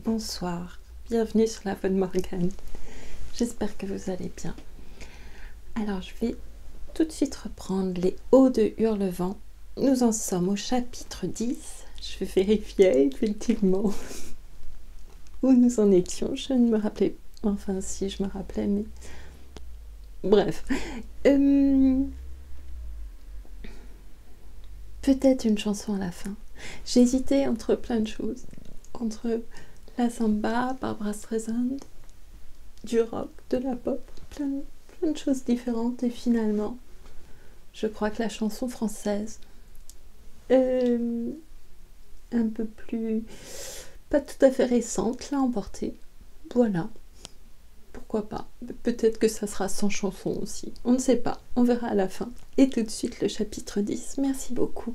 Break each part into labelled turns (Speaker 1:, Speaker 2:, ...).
Speaker 1: bonsoir, bienvenue sur la voix de Morgane. J'espère que vous allez bien. Alors je vais tout de suite reprendre les hauts de Hurlevent. Nous en sommes au chapitre 10. Je vais vérifier effectivement où nous en étions. Je ne me rappelais, enfin si je me rappelais, mais bref. Peut-être une chanson à la fin. J'hésitais entre plein de choses. Entre la samba, Barbra Streisand, du rock, de la pop, plein de choses différentes. Et finalement, je crois que la chanson française, un peu plus, pas tout à fait récente, l'a emporté. Voilà. Pourquoi pas. Peut-être que ça sera sans chanson aussi. On ne sait pas. On verra à la fin. Et tout de suite, le chapitre 10. Merci beaucoup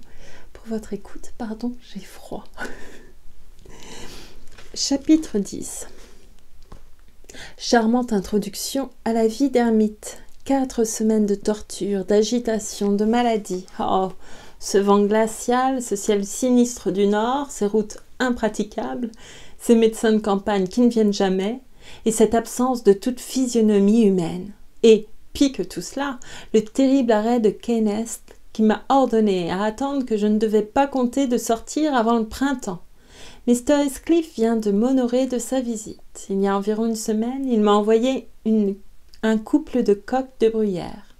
Speaker 1: pour votre écoute. Pardon, j'ai froid. Chapitre 10. Charmante introduction à la vie d'ermite. 4 semaines de torture, d'agitation, de maladie. Oh, ce vent glacial, ce ciel sinistre du nord, ces routes impraticables, ces médecins de campagne qui ne viennent jamais, et cette absence de toute physionomie humaine. Et, pis que tout cela, le terrible arrêt de Keynes qui m'a ordonné à attendre que je ne devais pas compter de sortir avant le printemps. Mr. Heathcliff vient de m'honorer de sa visite. Il y a environ une semaine, il m'a envoyé un couple de coqs de bruyère,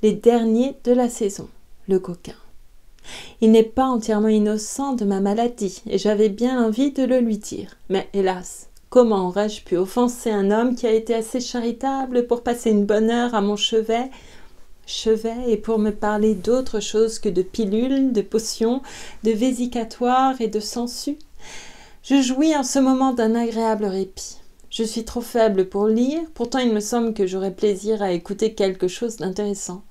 Speaker 1: les derniers de la saison, le coquin. Il n'est pas entièrement innocent de ma maladie, et j'avais bien envie de le lui dire. Mais hélas, comment aurais-je pu offenser un homme qui a été assez charitable pour passer une bonne heure à mon chevet et pour me parler d'autre chose que de pilules, de potions, de vésicatoires et de sangsues? Je jouis en ce moment d'un agréable répit. Je suis trop faible pour lire, pourtant il me semble que j'aurais plaisir à écouter quelque chose d'intéressant.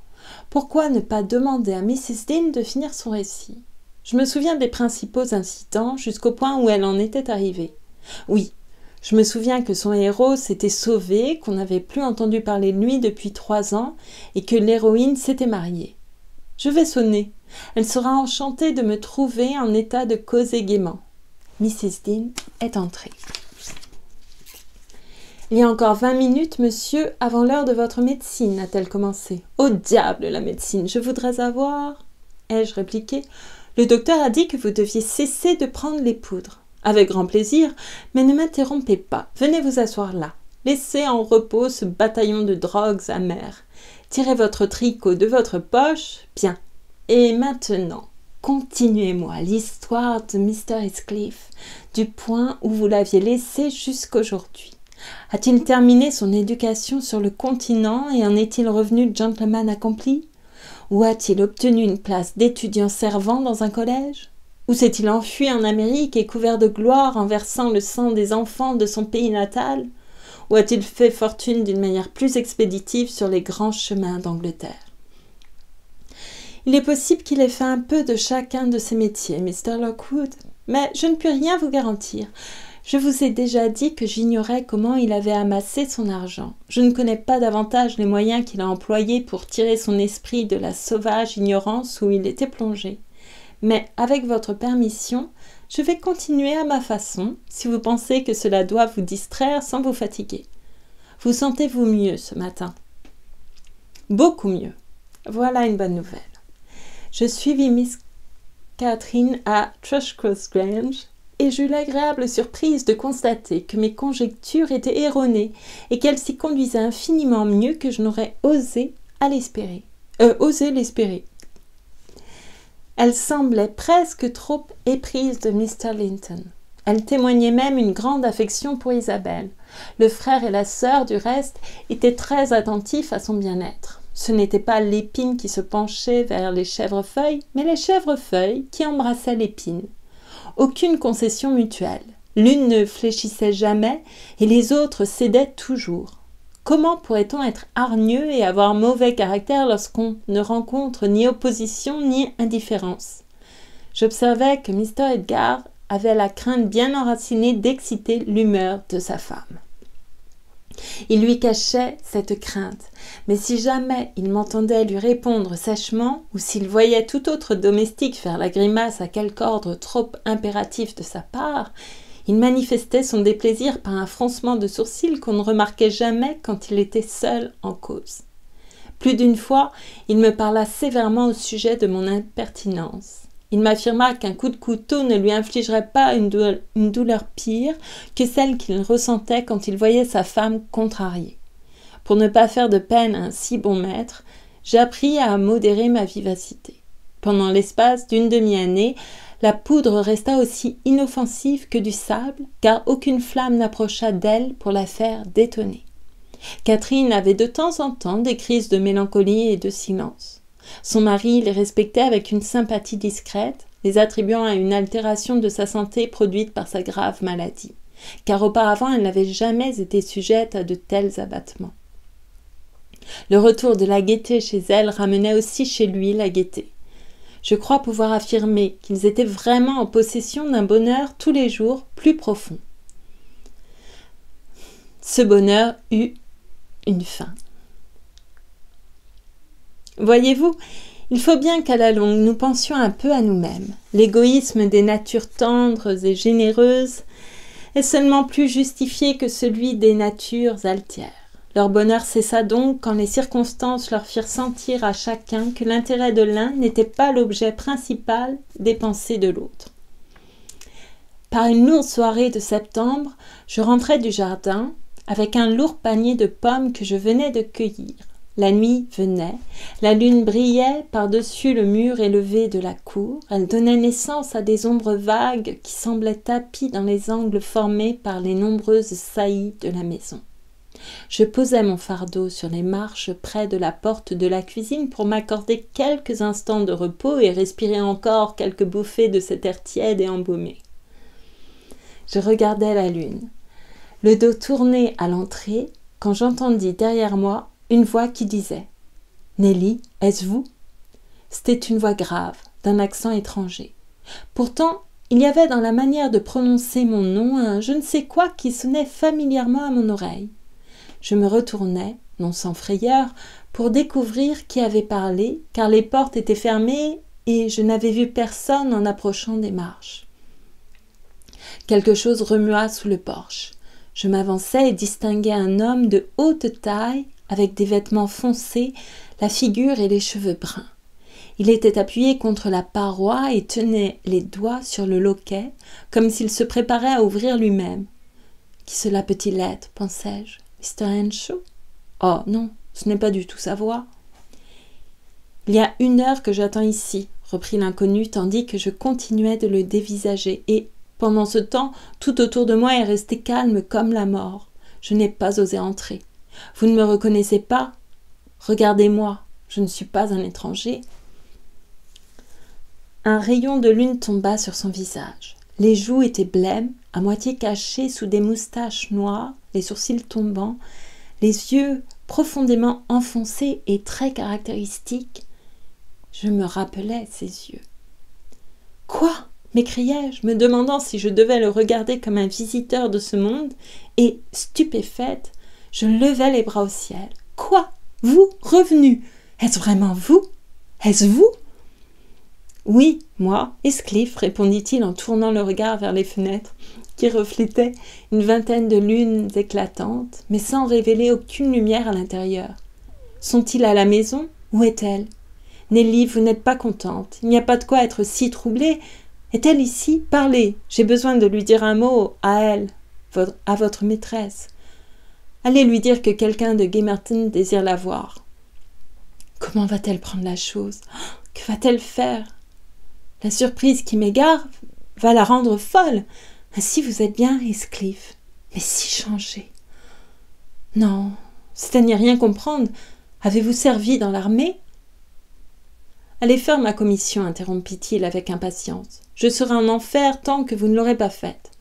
Speaker 1: Pourquoi ne pas demander à Mrs. Dean de finir son récit? Je me souviens des principaux incidents jusqu'au point où elle en était arrivée. Oui, je me souviens que son héros s'était sauvé, qu'on n'avait plus entendu parler de lui depuis 3 ans et que l'héroïne s'était mariée. Je vais sonner. Elle sera enchantée de me trouver en état de causer gaiement. Mrs. Dean est entrée. « Il y a encore 20 minutes, monsieur, avant l'heure de votre médecine, a-t-elle commencé. « Au diable, la médecine, je voudrais avoir... » ai-je répliqué. « Le docteur a dit que vous deviez cesser de prendre les poudres. » « Avec grand plaisir, mais ne m'interrompez pas. Venez vous asseoir là. Laissez en repos ce bataillon de drogues amères. Tirez votre tricot de votre poche. Bien. Et maintenant, continuez-moi l'histoire de Mr. Heathcliff, du point où vous l'aviez laissé jusqu'aujourd'hui. A-t-il terminé son éducation sur le continent et en est-il revenu gentleman accompli? Ou a-t-il obtenu une place d'étudiant servant dans un collège? Ou s'est-il enfui en Amérique et couvert de gloire en versant le sang des enfants de son pays natal? Ou a-t-il fait fortune d'une manière plus expéditive sur les grands chemins d'Angleterre? Il est possible qu'il ait fait un peu de chacun de ces métiers, Mr. Lockwood, mais je ne puis rien vous garantir. Je vous ai déjà dit que j'ignorais comment il avait amassé son argent. Je ne connais pas davantage les moyens qu'il a employés pour tirer son esprit de la sauvage ignorance où il était plongé. Mais avec votre permission, je vais continuer à ma façon, si vous pensez que cela doit vous distraire sans vous fatiguer. Vous sentez-vous mieux ce matin? Beaucoup mieux. Voilà une bonne nouvelle. Je suivis Miss Catherine à Thrushcross Grange et j'eus l'agréable surprise de constater que mes conjectures étaient erronées et qu'elle s'y conduisait infiniment mieux que je n'aurais osé l'espérer. Elle semblait presque trop éprise de Mr. Linton. Elle témoignait même une grande affection pour Isabelle. Le frère et la sœur, du reste, étaient très attentifs à son bien-être. Ce n'était pas l'épine qui se penchait vers les chèvrefeuilles, mais les chèvrefeuilles qui embrassaient l'épine. Aucune concession mutuelle. L'une ne fléchissait jamais et les autres cédaient toujours. Comment pourrait-on être hargneux et avoir mauvais caractère lorsqu'on ne rencontre ni opposition ni indifférence? J'observais que Mr. Edgar avait la crainte bien enracinée d'exciter l'humeur de sa femme. Il lui cachait cette crainte, mais si jamais il m'entendait lui répondre sèchement, ou s'il voyait tout autre domestique faire la grimace à quelque ordre trop impératif de sa part, Il manifestait son déplaisir par un froncement de sourcils qu'on ne remarquait jamais quand il était seul en cause. Plus d'une fois, il me parla sévèrement au sujet de mon impertinence. Il m'affirma qu'un coup de couteau ne lui infligerait pas une douleur pire que celle qu'il ressentait quand il voyait sa femme contrariée. Pour ne pas faire de peine à un si bon maître, j'appris à modérer ma vivacité. Pendant l'espace d'une demi-année, la poudre resta aussi inoffensive que du sable, car aucune flamme n'approcha d'elle pour la faire détonner. Catherine avait de temps en temps des crises de mélancolie et de silence. Son mari les respectait avec une sympathie discrète, les attribuant à une altération de sa santé produite par sa grave maladie, car auparavant elle n'avait jamais été sujette à de tels abattements. Le retour de la gaieté chez elle ramenait aussi chez lui la gaieté. Je crois pouvoir affirmer qu'ils étaient vraiment en possession d'un bonheur tous les jours plus profond. Ce bonheur eut une fin. Voyez-vous, il faut bien qu'à la longue nous pensions un peu à nous-mêmes. L'égoïsme des natures tendres et généreuses est seulement plus justifié que celui des natures altières. Leur bonheur cessa donc quand les circonstances leur firent sentir à chacun que l'intérêt de l'un n'était pas l'objet principal des pensées de l'autre. Par une lourde soirée de septembre, je rentrais du jardin avec un lourd panier de pommes que je venais de cueillir. La nuit venait, la lune brillait par-dessus le mur élevé de la cour, elle donnait naissance à des ombres vagues qui semblaient tapies dans les angles formés par les nombreuses saillies de la maison. Je posai mon fardeau sur les marches près de la porte de la cuisine pour m'accorder quelques instants de repos et respirer encore quelques bouffées de cet air tiède et embaumé. Je regardais la lune, le dos tourné à l'entrée, quand j'entendis derrière moi une voix qui disait « Nelly, est-ce vous ?» C'était une voix grave, d'un accent étranger. Pourtant, il y avait dans la manière de prononcer mon nom un je ne sais quoi qui sonnait familièrement à mon oreille. Je me retournai, non sans frayeur, pour découvrir qui avait parlé, car les portes étaient fermées et je n'avais vu personne en approchant des marches. Quelque chose remua sous le porche. Je m'avançai et distinguai un homme de haute taille, avec des vêtements foncés, la figure et les cheveux bruns. Il était appuyé contre la paroi et tenait les doigts sur le loquet, comme s'il se préparait à ouvrir lui-même. « Qui cela peut-il être ?» pensai-je. « Mr. Henshaw ? Oh non, ce n'est pas du tout sa voix. »« Il y a 1 heure que j'attends ici, » reprit l'inconnu, tandis que je continuais de le dévisager, et, pendant ce temps, tout autour de moi est resté calme comme la mort. Je n'ai pas osé entrer. « Vous ne me reconnaissez pas ? Regardez-moi, je ne suis pas un étranger. » Un rayon de lune tomba sur son visage. Les joues étaient blêmes, à moitié cachées sous des moustaches noires, les sourcils tombants, les yeux profondément enfoncés et très caractéristiques. Je me rappelais ces yeux. « Quoi ?» m'écriai-je, me demandant si je devais le regarder comme un visiteur de ce monde, et, stupéfaite, je levai les bras au ciel. « Quoi ? Vous, revenu ? Est-ce vraiment vous ? Est-ce vous ?» « Oui, moi, Heathcliff, répondit-il en tournant le regard vers les fenêtres, qui reflétaient une vingtaine de lunes éclatantes, mais sans révéler aucune lumière à l'intérieur. « Sont-ils à la maison ? Où est-elle ? Nelly, vous n'êtes pas contente. Il n'y a pas de quoi être si troublée. Est-elle ici ? Parlez. J'ai besoin de lui dire un mot à elle, à votre maîtresse. Allez lui dire que quelqu'un de Gimmerton désire la voir. Comment va-t-elle prendre la chose ? Que va-t-elle faire ? La surprise qui m'égare va la rendre folle. Ainsi vous êtes bien, Heathcliff, mais si changé. Non, c'est à n'y rien comprendre. Avez-vous servi dans l'armée ? Allez faire ma commission, interrompit-il avec impatience. Je serai en enfer tant que vous ne l'aurez pas faite.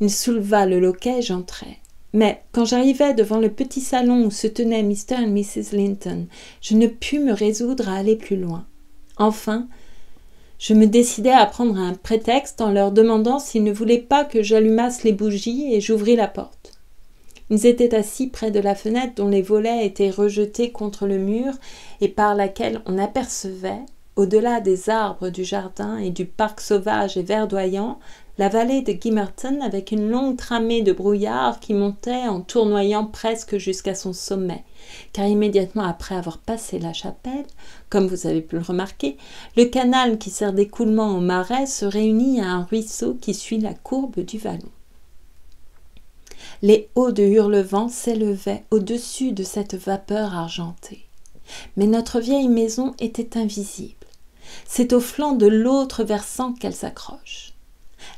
Speaker 1: Il souleva le loquet et j'entrai. Mais quand j'arrivai devant le petit salon où se tenaient Mr. et Mrs. Linton, je ne pus me résoudre à aller plus loin. Enfin, je me décidai à prendre un prétexte en leur demandant s'ils ne voulaient pas que j'allumasse les bougies et j'ouvris la porte. Ils étaient assis près de la fenêtre dont les volets étaient rejetés contre le mur et par laquelle on apercevait, au-delà des arbres du jardin et du parc sauvage et verdoyant, la vallée de Gimmerton avec une longue tramée de brouillard qui montait en tournoyant presque jusqu'à son sommet, car immédiatement après avoir passé la chapelle, comme vous avez pu le remarquer, le canal qui sert d'écoulement au marais se réunit à un ruisseau qui suit la courbe du vallon. Les hauts de Hurlevent s'élevaient au-dessus de cette vapeur argentée. Mais notre vieille maison était invisible. C'est au flanc de l'autre versant qu'elle s'accroche.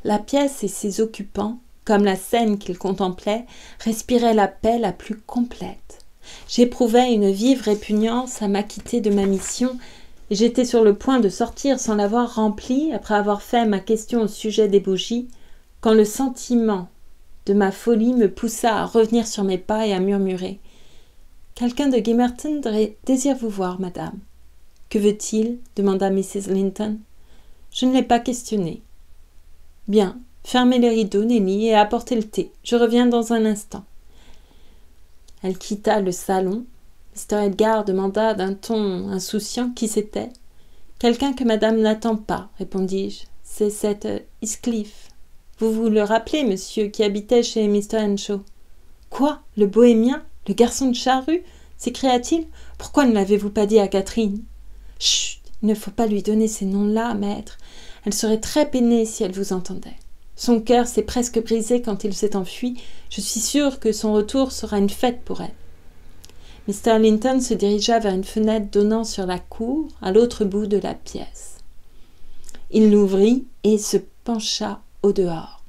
Speaker 1: La pièce et ses occupants, comme la scène qu'ils contemplaient, respiraient la paix la plus complète. J'éprouvais une vive répugnance à m'acquitter de ma mission, et j'étais sur le point de sortir sans l'avoir remplie après avoir fait ma question au sujet des bougies, quand le sentiment de ma folie me poussa à revenir sur mes pas et à murmurer « Quelqu'un de Gimmerton désire vous voir, madame. » « Que veut-il » demanda Mrs. Linton. « Je ne l'ai pas questionné. »« Bien, fermez les rideaux, Nelly, et apportez le thé. Je reviens dans un instant. » Elle quitta le salon. Mr. Edgar demanda d'un ton insouciant qui c'était. « Quelqu'un que madame n'attend pas, répondis-je. C'est cette Heathcliff. Vous vous le rappelez, monsieur, qui habitait chez Mr. Henshaw. »« Quoi, le bohémien, le garçon de charrue » s'écria-t-il. « Pourquoi ne l'avez-vous pas dit à Catherine ?»« Chut, il ne faut pas lui donner ces noms-là, maître. Elle serait très peinée si elle vous entendait. Son cœur s'est presque brisé quand il s'est enfui. Je suis sûre que son retour sera une fête pour elle. » Mr. Linton se dirigea vers une fenêtre donnant sur la cour, à l'autre bout de la pièce. Il l'ouvrit et se pencha dehors.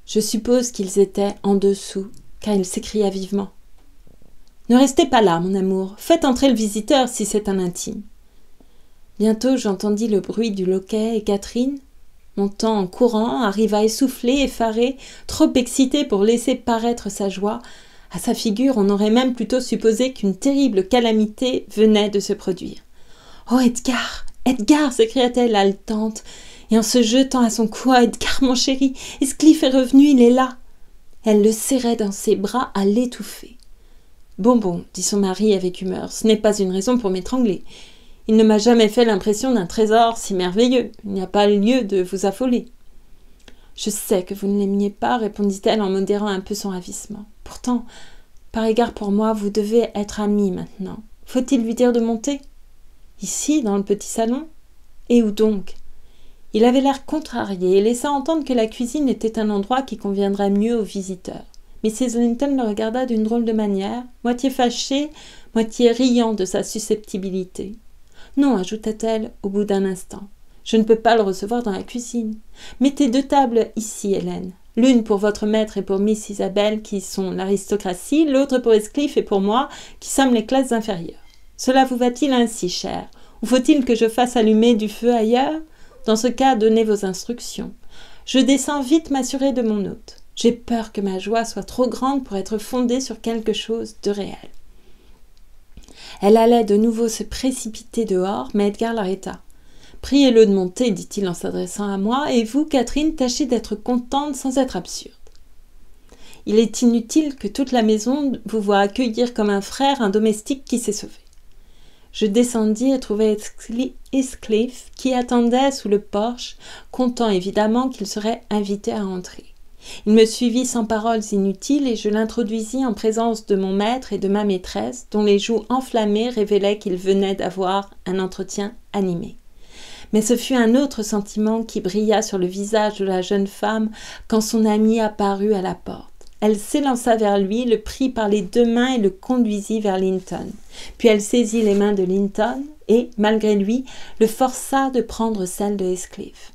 Speaker 1: Je suppose qu'ils étaient en dessous, car il s'écria vivement. « Ne restez pas là, mon amour. Faites entrer le visiteur si c'est un intime. » Bientôt j'entendis le bruit du loquet et Catherine, montant en courant, arriva essoufflée, effarée, trop excitée pour laisser paraître sa joie. À sa figure, on aurait même plutôt supposé qu'une terrible calamité venait de se produire. « Oh, Edgar, Edgar !» s'écria-t-elle haletante, et en se jetant à son cou. « Edgar, mon chéri, Heathcliff est revenu, il est là !» Elle le serrait dans ses bras à l'étouffer. « Bon, dit son mari avec humeur, ce n'est pas une raison pour m'étrangler. Il ne m'a jamais fait l'impression d'un trésor si merveilleux. Il n'y a pas lieu de vous affoler. »« Je sais que vous ne l'aimiez pas, répondit-elle en modérant un peu son ravissement. Pourtant, par égard pour moi, vous devez être amis maintenant. Faut-il lui dire de monter ? Ici, dans le petit salon ? Et où donc ? Il avait l'air contrarié et laissa entendre que la cuisine était un endroit qui conviendrait mieux aux visiteurs. Mrs. Linton le regarda d'une drôle de manière, moitié fâchée, moitié riant de sa susceptibilité. « Non, ajouta-t-elle au bout d'un instant, je ne peux pas le recevoir dans la cuisine. Mettez 2 tables ici, Hélène. L'une pour votre maître et pour Miss Isabelle, qui sont l'aristocratie, l'autre pour Heathcliff et pour moi, qui sommes les classes inférieures. Cela vous va-t-il ainsi, cher ? Ou faut-il que je fasse allumer du feu ailleurs ? Dans ce cas, donnez vos instructions. Je descends vite m'assurer de mon hôte. J'ai peur que ma joie soit trop grande pour être fondée sur quelque chose de réel. » Elle allait de nouveau se précipiter dehors, mais Edgar l'arrêta. « Priez-le de monter, dit-il en s'adressant à moi, et vous, Catherine, tâchez d'être contente sans être absurde. Il est inutile que toute la maison vous voie accueillir comme un frère un domestique qui s'est sauvé. » Je descendis et trouvai Heathcliff qui attendait sous le porche, content évidemment qu'il serait invité à entrer. Il me suivit sans paroles inutiles et je l'introduisis en présence de mon maître et de ma maîtresse, dont les joues enflammées révélaient qu'ils venaient d'avoir un entretien animé. Mais ce fut un autre sentiment qui brilla sur le visage de la jeune femme quand son amie apparut à la porte. Elle s'élança vers lui, le prit par les 2 mains et le conduisit vers Linton. Puis elle saisit les mains de Linton et, malgré lui, le força de prendre celles de Heathcliff.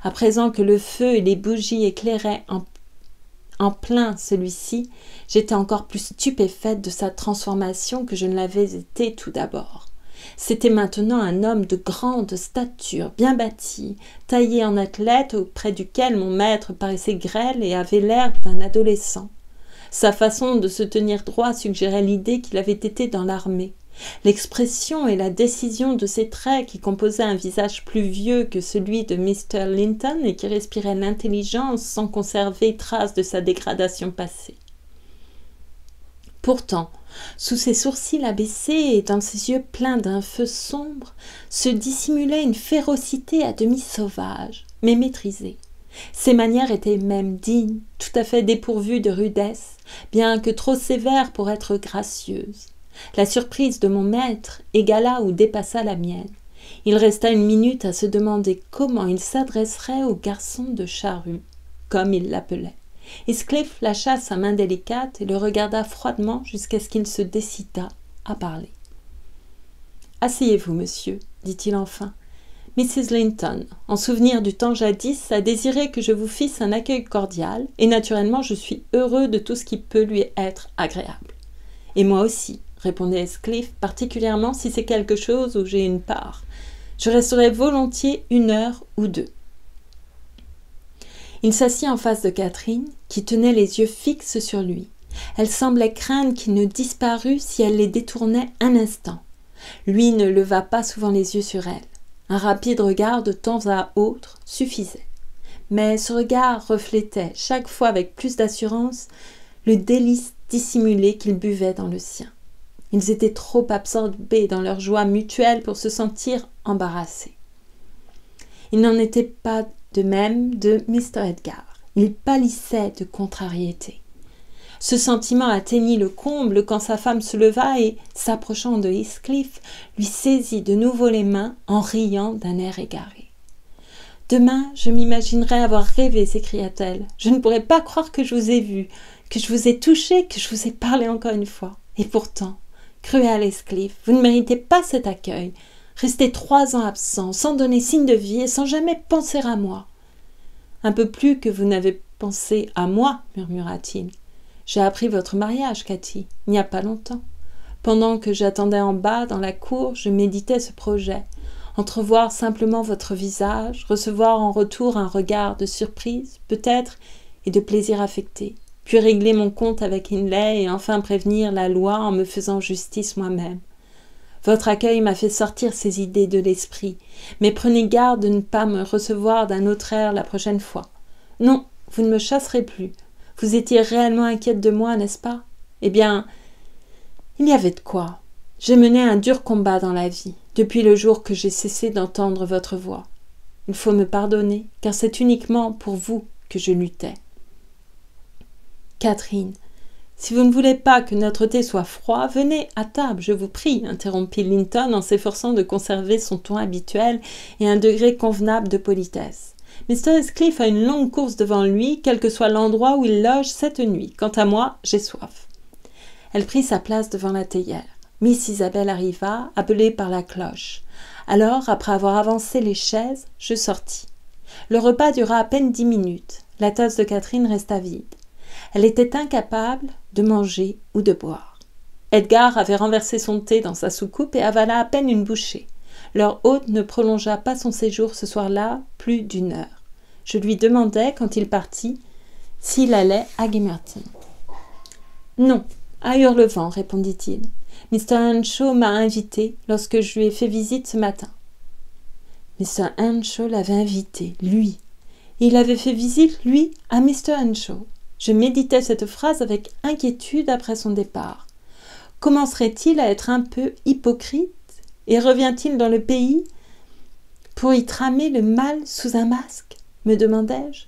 Speaker 1: À présent que le feu et les bougies éclairaient en plein celui-ci, j'étais encore plus stupéfaite de sa transformation que je ne l'avais été tout d'abord. C'était maintenant un homme de grande stature, bien bâti, taillé en athlète, auprès duquel mon maître paraissait grêle et avait l'air d'un adolescent. Sa façon de se tenir droit suggérait l'idée qu'il avait été dans l'armée. L'expression et la décision de ses traits, qui composaient un visage plus vieux que celui de Mr. Linton et qui respirait l'intelligence sans conserver trace de sa dégradation passée. « Pourtant, sous ses sourcils abaissés et dans ses yeux pleins d'un feu sombre, se dissimulait une férocité à demi sauvage, mais maîtrisée. Ses manières étaient même dignes, tout à fait dépourvues de rudesse, bien que trop sévères pour être gracieuses. La surprise de mon maître égala ou dépassa la mienne. Il resta une minute à se demander comment il s'adresserait au garçon de charrue, comme il l'appelait. Heathcliff lâcha sa main délicate et le regarda froidement jusqu'à ce qu'il se décida à parler. « Asseyez-vous, monsieur, dit-il enfin. Mrs. Linton, en souvenir du temps jadis, a désiré que je vous fisse un accueil cordial, et naturellement je suis heureux de tout ce qui peut lui être agréable. Et moi aussi, répondait Heathcliff, particulièrement si c'est quelque chose où j'ai une part. Je resterai volontiers 1 heure ou 2. Il s'assit en face de Catherine, qui tenait les yeux fixes sur lui. Elle semblait craindre qu'il ne disparût si elle les détournait un instant. Lui ne leva pas souvent les yeux sur elle. Un rapide regard de temps à autre suffisait. Mais ce regard reflétait, chaque fois avec plus d'assurance, le délice dissimulé qu'il buvait dans le sien. Ils étaient trop absorbés dans leur joie mutuelle pour se sentir embarrassés. Il n'en était pas de même de Mr. Edgar. Il pâlissait de contrariété. Ce sentiment atteignit le comble quand sa femme se leva et, s'approchant de Heathcliff, lui saisit de nouveau les mains en riant d'un air égaré. « Demain, je m'imaginerai avoir rêvé, s'écria-t-elle. Je ne pourrais pas croire que je vous ai vu, que je vous ai touché, que je vous ai parlé encore une fois. Et pourtant, cruel Heathcliff, vous ne méritez pas cet accueil. Rester 3 ans absent, sans donner signe de vie et sans jamais penser à moi. »« Un peu plus que vous n'avez pensé à moi, murmura-t-il. J'ai appris votre mariage, Cathy, il n'y a pas longtemps. Pendant que j'attendais en bas, dans la cour, je méditais ce projet. Entrevoir simplement votre visage, recevoir en retour un regard de surprise, peut-être, et de plaisir affecté, puis régler mon compte avec Hindley et enfin prévenir la loi en me faisant justice moi-même. Votre accueil m'a fait sortir ces idées de l'esprit, mais prenez garde de ne pas me recevoir d'un autre air la prochaine fois. Non, vous ne me chasserez plus. Vous étiez réellement inquiète de moi, n'est-ce pas? Eh bien, il y avait de quoi. J'ai mené un dur combat dans la vie, depuis le jour que j'ai cessé d'entendre votre voix. Il faut me pardonner, car c'est uniquement pour vous que je luttais. Catherine, si vous ne voulez pas que notre thé soit froid, venez à table, je vous prie, interrompit Linton en s'efforçant de conserver son ton habituel et un degré convenable de politesse. Mr. Heathcliff a une longue course devant lui, quel que soit l'endroit où il loge cette nuit. Quant à moi, j'ai soif. Elle prit sa place devant la théière. Miss Isabelle arriva, appelée par la cloche. Alors, après avoir avancé les chaises, je sortis. Le repas dura à peine 10 minutes. La tasse de Catherine resta vide. Elle était incapable de manger ou de boire. Edgar avait renversé son thé dans sa soucoupe et avala à peine une bouchée. Leur hôte ne prolongea pas son séjour ce soir-là plus d'1 heure. Je lui demandai, quand il partit, s'il allait à Gimmerton. « Non, à Hurlevent, répondit-il. Mr. Earnshaw m'a invité lorsque je lui ai fait visite ce matin. » Mr. Earnshaw l'avait invité, lui. Et il avait fait visite, lui, à Mr. Earnshaw. Je méditais cette phrase avec inquiétude après son départ. Commencerait-il à être un peu hypocrite et revient-il dans le pays pour y tramer le mal sous un masque, me demandai-je.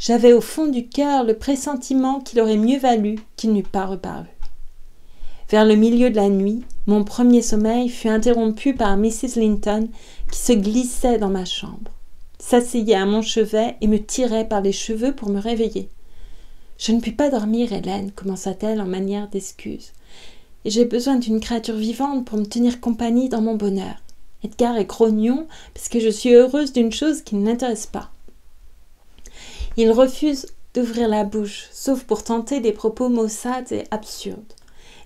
Speaker 1: J'avais au fond du cœur le pressentiment qu'il aurait mieux valu qu'il n'eût pas reparu. Vers le milieu de la nuit, mon premier sommeil fut interrompu par Mrs. Linton qui se glissait dans ma chambre, s'asseyait à mon chevet et me tirait par les cheveux pour me réveiller. « Je ne puis pas dormir, Hélène, commença-t-elle en manière d'excuse. Et j'ai besoin d'une créature vivante pour me tenir compagnie dans mon bonheur. Edgar est grognon parce que je suis heureuse d'une chose qui ne l'intéresse pas. Il refuse d'ouvrir la bouche, sauf pour tenter des propos maussades et absurdes.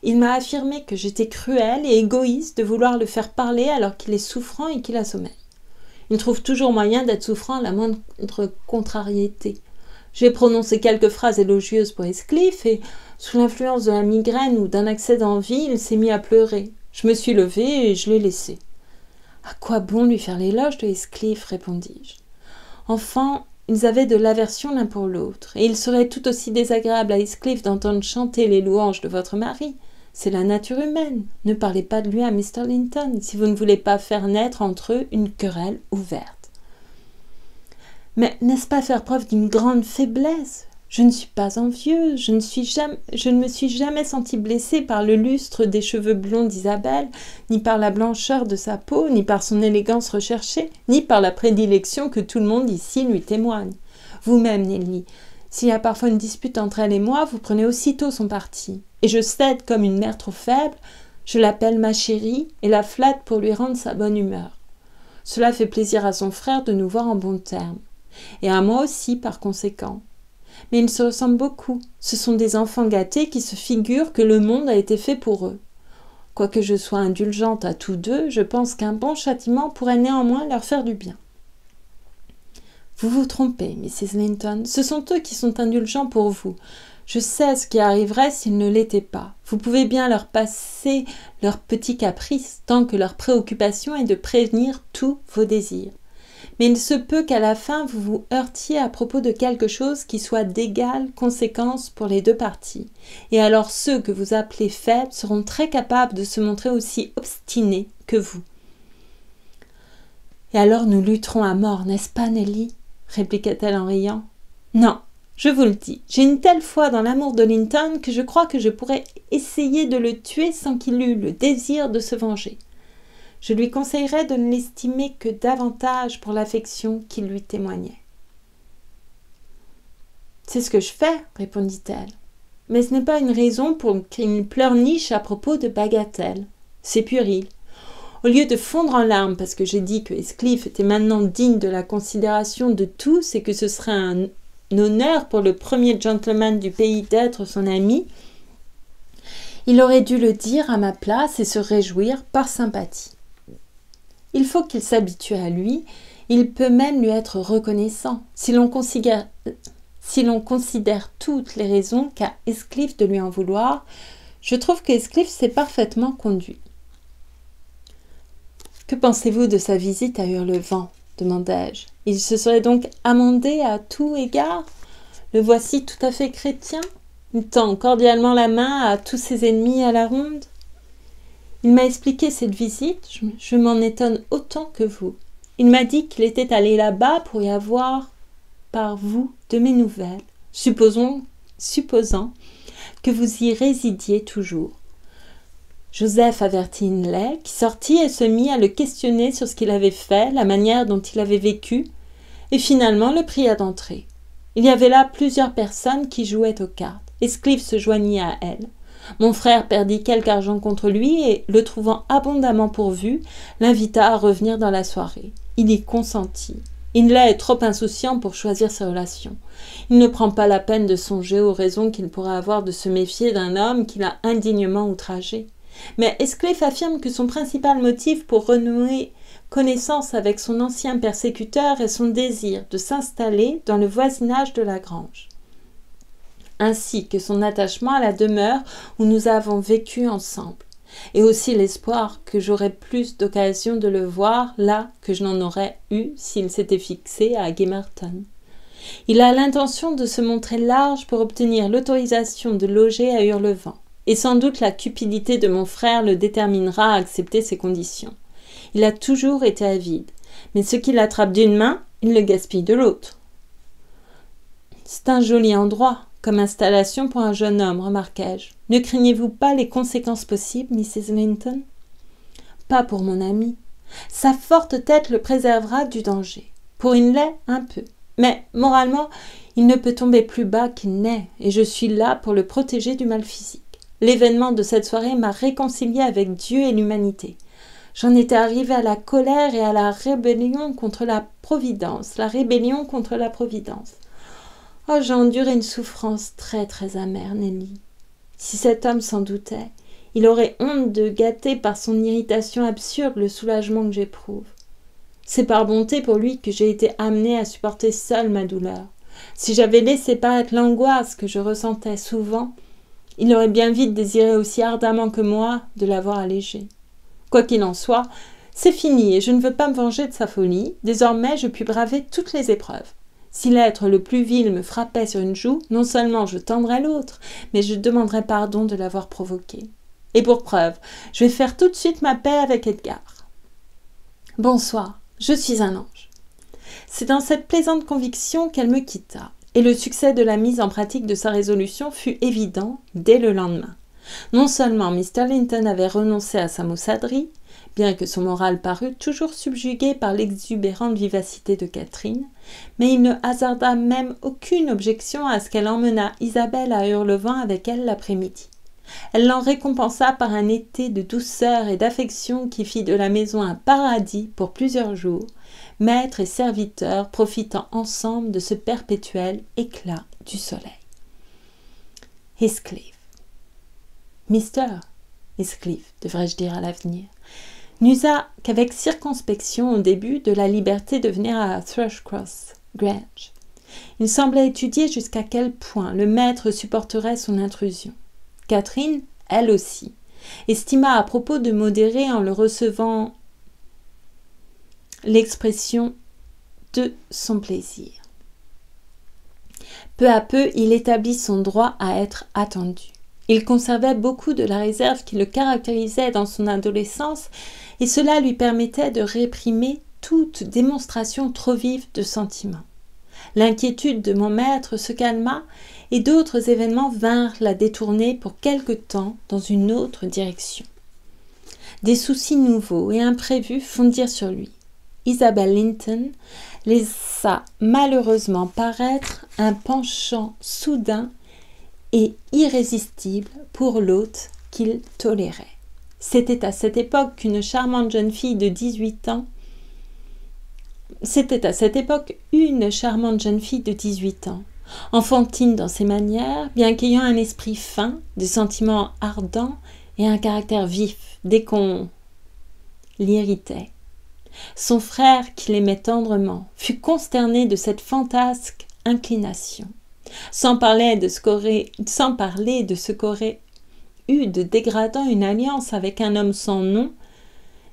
Speaker 1: Il m'a affirmé que j'étais cruelle et égoïste de vouloir le faire parler alors qu'il est souffrant et qu'il a sommeil. Il trouve toujours moyen d'être souffrant à la moindre contrariété. J'ai prononcé quelques phrases élogieuses pour Heathcliff et, sous l'influence de la migraine ou d'un accès d'envie, il s'est mis à pleurer. Je me suis levée et je l'ai laissé. « À quoi bon lui faire l'éloge de Heathcliff ?» répondis-je. Enfin, ils avaient de l'aversion l'un pour l'autre, et il serait tout aussi désagréable à Heathcliff d'entendre chanter les louanges de votre mari. C'est la nature humaine. Ne parlez pas de lui à Mr. Linton si vous ne voulez pas faire naître entre eux une querelle ouverte. Mais n'est-ce pas faire preuve d'une grande faiblesse ? Je ne suis pas envieuse, je ne me suis jamais sentie blessée par le lustre des cheveux blonds d'Isabelle, ni par la blancheur de sa peau, ni par son élégance recherchée, ni par la prédilection que tout le monde ici lui témoigne. Vous-même, Nelly, s'il y a parfois une dispute entre elle et moi, vous prenez aussitôt son parti. Et je cède comme une mère trop faible, je l'appelle ma chérie et la flatte pour lui rendre sa bonne humeur. Cela fait plaisir à son frère de nous voir en bons termes, et à moi aussi par conséquent. Mais ils se ressemblent beaucoup. Ce sont des enfants gâtés qui se figurent que le monde a été fait pour eux. Quoique je sois indulgente à tous deux, je pense qu'un bon châtiment pourrait néanmoins leur faire du bien. Vous vous trompez, Mrs. Linton. Ce sont eux qui sont indulgents pour vous. Je sais ce qui arriverait s'ils ne l'étaient pas. Vous pouvez bien leur passer leurs petits caprices, tant que leur préoccupation est de prévenir tous vos désirs. Mais il se peut qu'à la fin vous vous heurtiez à propos de quelque chose qui soit d'égale conséquence pour les deux parties, et alors ceux que vous appelez faibles seront très capables de se montrer aussi obstinés que vous. « Et alors nous lutterons à mort, n'est-ce pas, Nelly ?» répliqua-t-elle en riant. « Non, je vous le dis, j'ai une telle foi dans l'amour de Linton que je crois que je pourrais essayer de le tuer sans qu'il eût le désir de se venger. Je lui conseillerais de ne l'estimer que davantage pour l'affection qu'il lui témoignait. »« C'est ce que je fais, répondit-elle. Mais ce n'est pas une raison pour qu'il pleurniche à propos de bagatelles. C'est puéril. Au lieu de fondre en larmes parce que j'ai dit que Heathcliff était maintenant digne de la considération de tous et que ce serait un honneur pour le premier gentleman du pays d'être son ami, il aurait dû le dire à ma place et se réjouir par sympathie. Il faut qu'il s'habitue à lui, il peut même lui être reconnaissant, si l'on considère toutes les raisons qu'a Heathcliff de lui en vouloir. Je trouve que Heathcliff s'est parfaitement conduit. « Que pensez-vous de sa visite à Hurlevent ?» demandai-je. « Il se serait donc amendé à tout égard? Le voici tout à fait chrétien. Il tend cordialement la main à tous ses ennemis à la ronde. Il m'a expliqué cette visite, je m'en étonne autant que vous. Il m'a dit qu'il était allé là-bas pour y avoir, par vous, de mes nouvelles, supposant que vous y résidiez toujours. » Joseph avertit Hindley, qui sortit et se mit à le questionner sur ce qu'il avait fait, la manière dont il avait vécu, et finalement le pria d'entrer. Il y avait là plusieurs personnes qui jouaient aux cartes. Heathcliff se joignit à elles. Mon frère perdit quelque argent contre lui et, le trouvant abondamment pourvu, l'invita à revenir dans la soirée. Il y consentit. Hindley est trop insouciant pour choisir ses relations. Il ne prend pas la peine de songer aux raisons qu'il pourrait avoir de se méfier d'un homme qu'il a indignement outragé. Mais Heathcliff affirme que son principal motif pour renouer connaissance avec son ancien persécuteur est son désir de s'installer dans le voisinage de la grange, ainsi que son attachement à la demeure où nous avons vécu ensemble, et aussi l'espoir que j'aurais plus d'occasion de le voir là que je n'en aurais eu s'il s'était fixé à Gimmerton. Il a l'intention de se montrer large pour obtenir l'autorisation de loger à Hurlevent, et sans doute la cupidité de mon frère le déterminera à accepter ces conditions. Il a toujours été avide, mais ce qu'il attrape d'une main, il le gaspille de l'autre. C'est un joli endroit, comme installation pour un jeune homme, remarquai-je. Ne craignez-vous pas les conséquences possibles, Mrs. Linton ? Pas pour mon ami. Sa forte tête le préservera du danger. Pour Hindley, un peu. Mais, moralement, il ne peut tomber plus bas qu'il n'est, et je suis là pour le protéger du mal physique. L'événement de cette soirée m'a réconcilié avec Dieu et l'humanité. J'en étais arrivée à la colère et à la rébellion contre la Providence. Oh, j'ai enduré une souffrance très très amère, Nelly. Si cet homme s'en doutait, il aurait honte de gâter par son irritation absurde le soulagement que j'éprouve. C'est par bonté pour lui que j'ai été amenée à supporter seule ma douleur. Si j'avais laissé paraître l'angoisse que je ressentais souvent, il aurait bien vite désiré aussi ardemment que moi de l'avoir allégée. Quoi qu'il en soit, c'est fini et je ne veux pas me venger de sa folie. Désormais, je puis braver toutes les épreuves. Si l'être le plus vil me frappait sur une joue, non seulement je tendrais l'autre, mais je demanderais pardon de l'avoir provoqué. Et pour preuve, je vais faire tout de suite ma paix avec Edgar. Bonsoir, je suis un ange. C'est dans cette plaisante conviction qu'elle me quitta, et le succès de la mise en pratique de sa résolution fut évident dès le lendemain. Non seulement Mr. Linton avait renoncé à sa maussaderie, bien que son moral parût toujours subjugué par l'exubérante vivacité de Catherine, mais il ne hasarda même aucune objection à ce qu'elle emmenât Isabelle à Hurlevent avec elle l'après-midi. Elle l'en récompensa par un été de douceur et d'affection qui fit de la maison un paradis pour plusieurs jours, maître et serviteur profitant ensemble de ce perpétuel éclat du soleil. Heathcliff. Mr. Heathcliff, devrais-je dire à l'avenir, n'usa qu'avec circonspection au début de la liberté de venir à Thrushcross Grange. Il semblait étudier jusqu'à quel point le maître supporterait son intrusion. Catherine, elle aussi, estima à propos de modérer en le recevant l'expression de son plaisir. Peu à peu, il établit son droit à être attendu. Il conservait beaucoup de la réserve qui le caractérisait dans son adolescence et cela lui permettait de réprimer toute démonstration trop vive de sentiment. L'inquiétude de mon maître se calma et d'autres événements vinrent la détourner pour quelque temps dans une autre direction. Des soucis nouveaux et imprévus fondirent sur lui. Isabelle Linton laissa malheureusement paraître un penchant soudain et irrésistible pour l'hôte qu'il tolérait. C'était à cette époque qu'une charmante jeune fille de 18 ans enfantine dans ses manières, bien qu'ayant un esprit fin, des sentiments ardents et un caractère vif dès qu'on l'irritait. Son frère, qui l'aimait tendrement, fut consterné de cette fantasque inclination, sans parler de ce qu'aurait eu de dégradant une alliance avec un homme sans nom,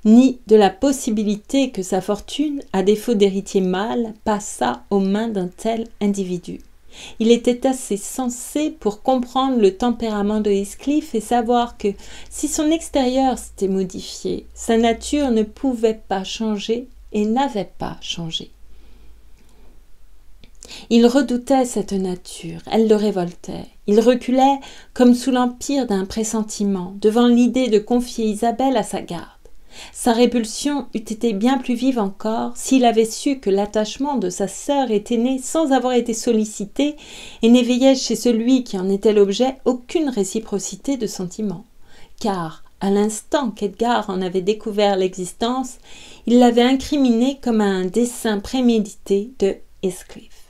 Speaker 1: ni de la possibilité que sa fortune, à défaut d'héritier mâle, passât aux mains d'un tel individu. Il était assez sensé pour comprendre le tempérament de Heathcliff et savoir que, si son extérieur s'était modifié, sa nature ne pouvait pas changer et n'avait pas changé. Il redoutait cette nature, elle le révoltait. Il reculait comme sous l'empire d'un pressentiment, devant l'idée de confier Isabelle à sa garde. Sa répulsion eût été bien plus vive encore s'il avait su que l'attachement de sa sœur était né sans avoir été sollicité et n'éveillait chez celui qui en était l'objet aucune réciprocité de sentiments. Car, à l'instant qu'Edgar en avait découvert l'existence, il l'avait incriminé comme un dessein prémédité de Heathcliff.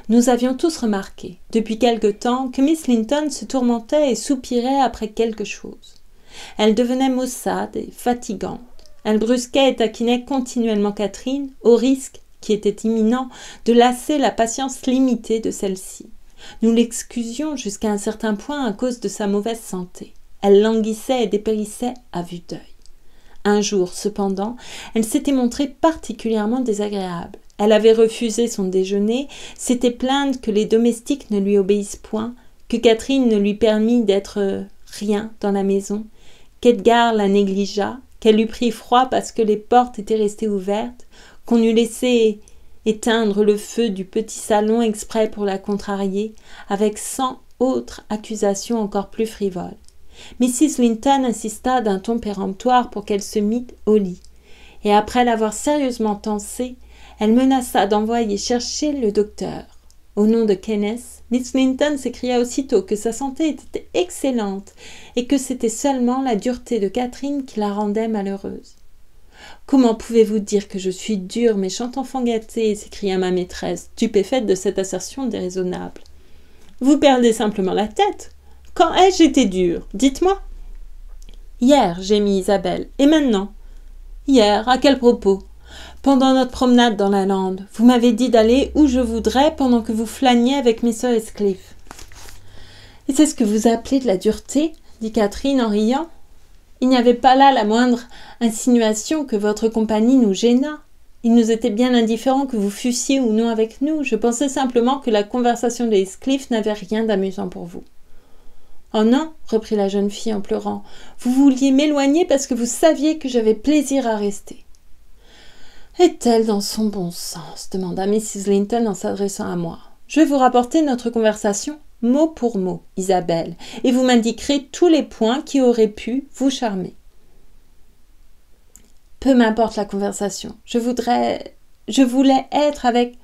Speaker 1: Nous avions tous remarqué, depuis quelque temps, que Miss Linton se tourmentait et soupirait après quelque chose. Elle devenait maussade et fatigante. Elle brusquait et taquinait continuellement Catherine, au risque, qui était imminent, de lasser la patience limitée de celle-ci. Nous l'excusions jusqu'à un certain point à cause de sa mauvaise santé. Elle languissait et dépérissait à vue d'œil. Un jour, cependant, elle s'était montrée particulièrement désagréable. Elle avait refusé son déjeuner, s'était plainte que les domestiques ne lui obéissent point, que Catherine ne lui permit d'être rien dans la maison, qu'Edgar la négligea, qu'elle eût pris froid parce que les portes étaient restées ouvertes, qu'on eût laissé éteindre le feu du petit salon exprès pour la contrarier, avec 100 autres accusations encore plus frivoles. Mrs. Linton insista d'un ton péremptoire pour qu'elle se mît au lit, et après l'avoir sérieusement tancée, elle menaça d'envoyer chercher le docteur. Au nom de Kenneth, Miss Linton s'écria aussitôt que sa santé était excellente et que c'était seulement la dureté de Catherine qui la rendait malheureuse. « Comment pouvez-vous dire que je suis dure, méchante enfant gâtée » s'écria ma maîtresse, stupéfaite de cette assertion déraisonnable. « Vous perdez simplement la tête. Quand ai-je été dure? Dites-moi. »« Hier, » gémit Isabelle. « Et maintenant ?»« Hier, à quel propos ? » Pendant notre promenade dans la lande, vous m'avez dit d'aller où je voudrais pendant que vous flâniez avec Mr. Heathcliff. « Et c'est ce que vous appelez de la dureté ?» dit Catherine en riant. « Il n'y avait pas là la moindre insinuation que votre compagnie nous gênât. Il nous était bien indifférent que vous fussiez ou non avec nous. Je pensais simplement que la conversation de Heathcliff n'avait rien d'amusant pour vous. » « Oh non, reprit la jeune fille en pleurant, vous vouliez m'éloigner parce que vous saviez que j'avais plaisir à rester. » Est-elle dans son bon sens demanda Mrs. Linton en s'adressant à moi. Je vais vous rapporter notre conversation mot pour mot, Isabelle, et vous m'indiquerez tous les points qui auraient pu vous charmer. Peu m'importe la conversation, je voulais être avec...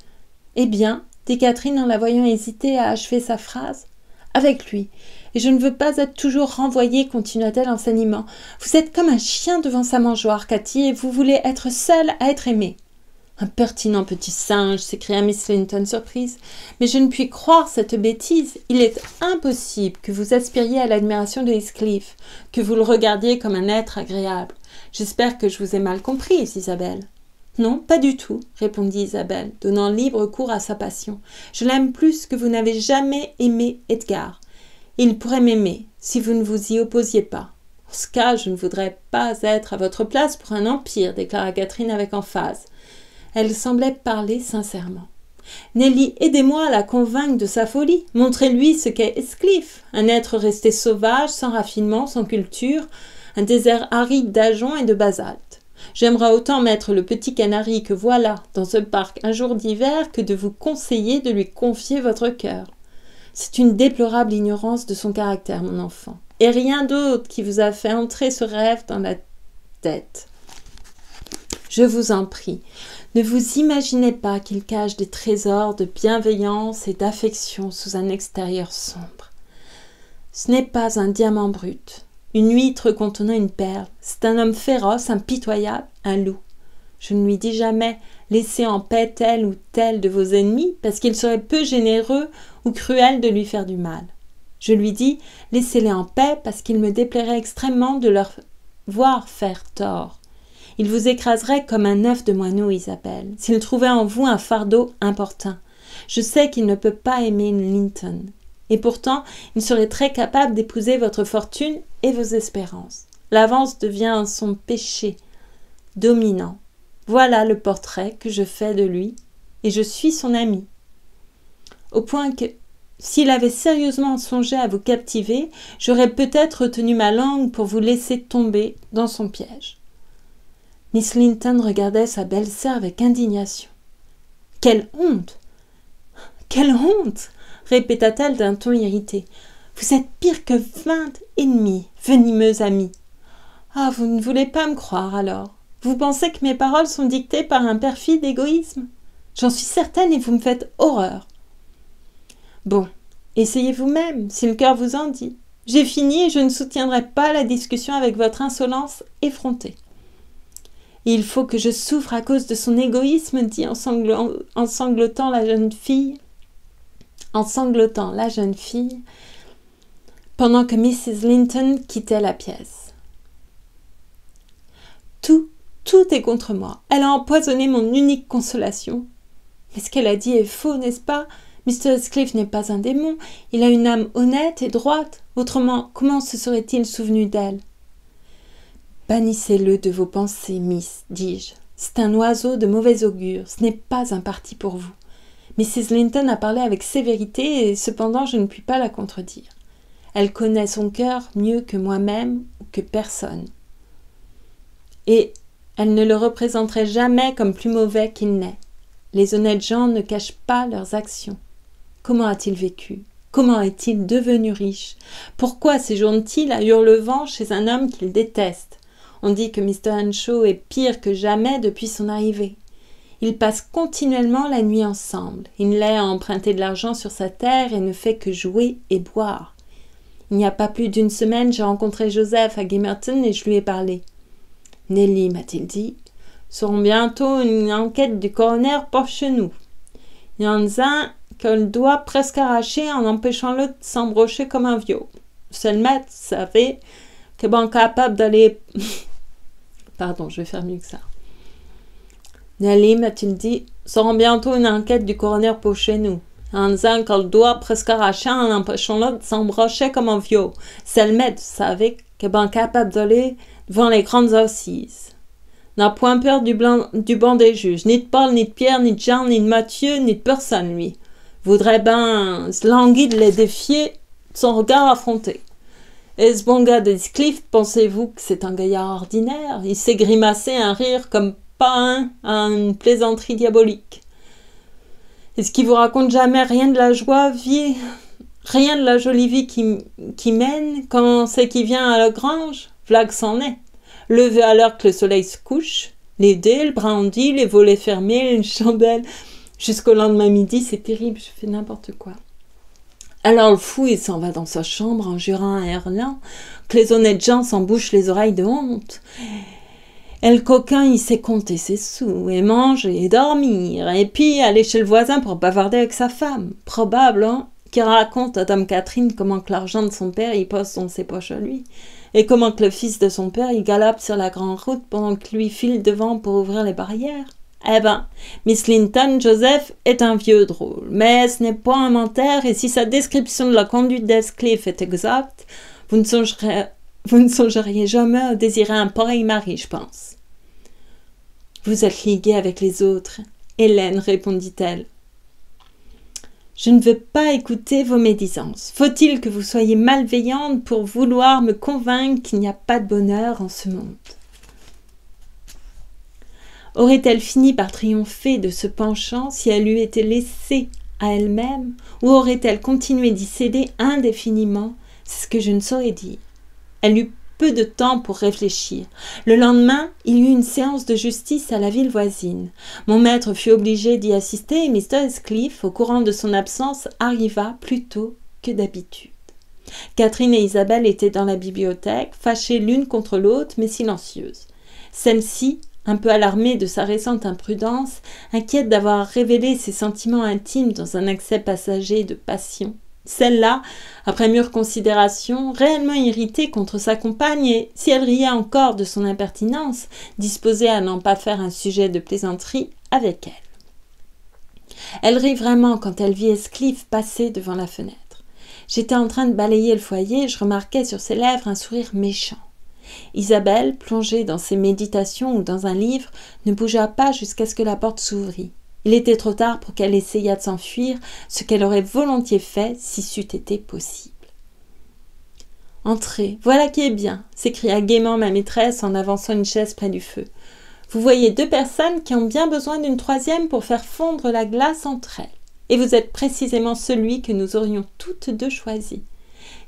Speaker 1: Eh bien, dit Catherine en la voyant hésiter à achever sa phrase. Avec lui, et je ne veux pas être toujours renvoyée, continua-t-elle en s'animant. Vous êtes comme un chien devant sa mangeoire, Cathy, et vous voulez être seule à être aimée. Un pertinent petit singe, s'écria Miss Linton surprise. Mais je ne puis croire cette bêtise. Il est impossible que vous aspiriez à l'admiration de Heathcliff, que vous le regardiez comme un être agréable. J'espère que je vous ai mal comprise, Isabelle. Non, pas du tout, répondit Isabelle, donnant libre cours à sa passion. Je l'aime plus que vous n'avez jamais aimé Edgar. Il pourrait m'aimer, si vous ne vous y opposiez pas. En ce cas, je ne voudrais pas être à votre place pour un empire, déclara Catherine avec emphase. Elle semblait parler sincèrement. Nelly, aidez-moi à la convaincre de sa folie. Montrez-lui ce qu'est Heathcliff, un être resté sauvage, sans raffinement, sans culture, un désert aride d'ajoncs et de basalte. J'aimerais autant mettre le petit canari que voilà dans ce parc un jour d'hiver que de vous conseiller de lui confier votre cœur. C'est une déplorable ignorance de son caractère, mon enfant, et rien d'autre qui vous a fait entrer ce rêve dans la tête. Je vous en prie, ne vous imaginez pas qu'il cache des trésors de bienveillance et d'affection sous un extérieur sombre. Ce n'est pas un diamant brut, une huître contenant une perle, c'est un homme féroce, impitoyable, un loup. Je ne lui dis jamais « laissez en paix tel ou tel de vos ennemis » parce qu'il serait peu généreux ou cruel de lui faire du mal. Je lui dis « laissez-les en paix parce qu'il me déplairait extrêmement de leur voir faire tort. » Il vous écraserait comme un œuf de moineau, Isabelle, s'il trouvait en vous un fardeau importun. Je sais qu'il ne peut pas aimer Linton. Et pourtant, il serait très capable d'épouser votre fortune et vos espérances. L'avance devient son péché dominant. Voilà le portrait que je fais de lui, et je suis son ami. Au point que, s'il avait sérieusement songé à vous captiver, j'aurais peut-être retenu ma langue pour vous laisser tomber dans son piège. Miss Linton regardait sa belle-sœur avec indignation. « Quelle honte! Quelle honte !» répéta-t-elle d'un ton irrité. « Vous êtes pire que 20 ennemis, venimeux amis. Ah, vous ne voulez pas me croire alors. Vous pensez que mes paroles sont dictées par un perfide égoïsme? J'en suis certaine et vous me faites horreur. Bon, essayez vous-même, si le cœur vous en dit. J'ai fini et je ne soutiendrai pas la discussion avec votre insolence effrontée. Il faut que je souffre à cause de son égoïsme, dit en sanglotant la jeune fille, pendant que Mrs. Linton quittait la pièce. Tout est contre moi. Elle a empoisonné mon unique consolation. Mais ce qu'elle a dit est faux, n'est-ce pas? Mr. Heathcliff n'est pas un démon. Il a une âme honnête et droite. Autrement, comment se serait-il souvenu d'elle? Bannissez-le de vos pensées, miss, dis-je. C'est un oiseau de mauvais augure. Ce n'est pas un parti pour vous. Mrs. Linton a parlé avec sévérité et cependant je ne puis pas la contredire. Elle connaît son cœur mieux que moi-même ou que personne. Et elle ne le représenterait jamais comme plus mauvais qu'il n'est. Les honnêtes gens ne cachent pas leurs actions. Comment a-t-il vécu? Comment est-il devenu riche? Pourquoi séjourne-t-il à Hurlevent chez un homme qu'il déteste? On dit que Mr. Earnshaw est pire que jamais depuis son arrivée. Ils passent continuellement la nuit ensemble. Hindley a emprunté de l'argent sur sa terre et ne fait que jouer et boire. Il n'y a pas plus d'une semaine, j'ai rencontré Joseph à Gimmerton et je lui ai parlé. Nelly, m'a-t-il dit, seront bientôt une enquête du coroner pour chez nous. Il y en a un que le doigt presque arraché en empêchant l'autre de s'embrocher comme un vieux. C'est le maître, vous savez, que bon capable d'aller... Pardon, je vais faire mieux que ça. Nelly, m'a-t-il dit, seront bientôt une enquête du coroner pour chez nous. Il y en a un que le doigt presque arraché en empêchant l'autre de s'embrocher comme un vieux. C'est le maître, vous savez, que bon capable d'aller devant les grandes assises. N'a point peur du banc des juges, ni de Paul, ni de Pierre, ni de Jean, ni de Matthieu, ni de personne, lui. Voudrait ben se languir de les défier de son regard affronté. Et ce bon gars d'Heathcliff, pensez-vous que c'est un gaillard ordinaire? Il s'est grimacé un rire comme pas un à une plaisanterie diabolique. Est-ce qu'il vous raconte jamais rien de la rien de la jolie vie qui mène quand c'est qu'il vient à la grange? V'là que c'en est. Levé à l'heure que le soleil se couche, les dés, le brandi, les volets fermés, une chandelle. Jusqu'au lendemain midi, c'est terrible, je fais n'importe quoi. Alors le fou, il s'en va dans sa chambre en jurant à Erlin que les honnêtes gens s'en bouchent les oreilles de honte. Et le coquin, il sait compter ses sous, et manger, et dormir, et puis aller chez le voisin pour bavarder avec sa femme. Probable, hein, qu'il raconte à Dame Catherine comment que l'argent de son père, il pose dans ses poches à lui, et comment que le fils de son père, il galope sur la grande route pendant que lui file devant pour ouvrir les barrières. Eh ben, Miss Linton, Joseph est un vieux drôle, mais ce n'est pas un menteur, et si sa description de la conduite d'Heathcliff est exacte, vous ne songeriez jamais à désirer un pareil mari, je pense. Vous êtes liguée avec les autres, Hélène, répondit-elle. Je ne veux pas écouter vos médisances. Faut-il que vous soyez malveillante pour vouloir me convaincre qu'il n'y a pas de bonheur en ce monde? Aurait-elle fini par triompher de ce penchant si elle eût été laissée à elle-même, ou aurait-elle continué d'y céder indéfiniment? C'est ce que je ne saurais dire. Elle eut peu de temps pour réfléchir. Le lendemain, il y eut une séance de justice à la ville voisine. Mon maître fut obligé d'y assister et Mr. Heathcliff, au courant de son absence, arriva plus tôt que d'habitude. Catherine et Isabelle étaient dans la bibliothèque, fâchées l'une contre l'autre, mais silencieuses. Celle-ci, un peu alarmée de sa récente imprudence, inquiète d'avoir révélé ses sentiments intimes dans un accès passager de passion. Celle-là, après mûre considération, réellement irritée contre sa compagne et, si elle riait encore de son impertinence, disposée à n'en pas faire un sujet de plaisanterie avec elle. Elle rit vraiment quand elle vit Heathcliff passer devant la fenêtre. J'étais en train de balayer le foyer et je remarquais sur ses lèvres un sourire méchant. Isabelle, plongée dans ses méditations ou dans un livre, ne bougea pas jusqu'à ce que la porte s'ouvrît. Il était trop tard pour qu'elle essayât de s'enfuir, ce qu'elle aurait volontiers fait si c'eût été possible. « Entrez, voilà qui est bien !» s'écria gaiement ma maîtresse en avançant une chaise près du feu. « Vous voyez deux personnes qui ont bien besoin d'une troisième pour faire fondre la glace entre elles. Et vous êtes précisément celui que nous aurions toutes deux choisi.